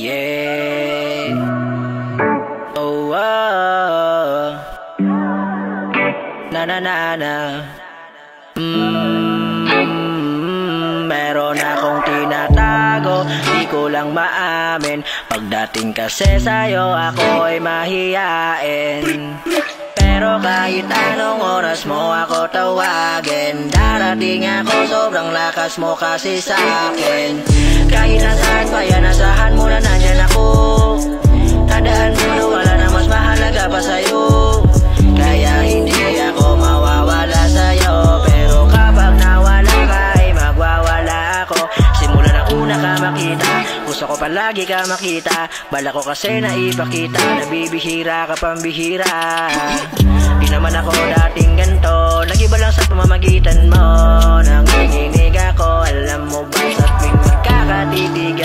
Yeah. Oh, oh. Na na na na. Meron akong tinatago, di ko lang maamin. Pagdating kasi sa'yo, ako'y mahiyain. Pero kahit anong oras mo ako tawagin, darating ako, sobrang lakas mo kasi sa'kin. Kahit nasaan pa yan, asahan mo na nandyan ako. Tandaan mo na wala na mas mahalaga pa sa'yo. Kaya hindi ako mawawala sa'yo. Pero kapag nawala ka, ay magwawala ako. Simula na una ka makita, gusto ko palagi ka makita. Bala ko kasi na ipakita, nabibihira ka pambihira. Di naman ako dating ganto, nag-iba lang sa pamamagitan mo. Nanginginig ako, alam mo ba sa tuwing magkakatitig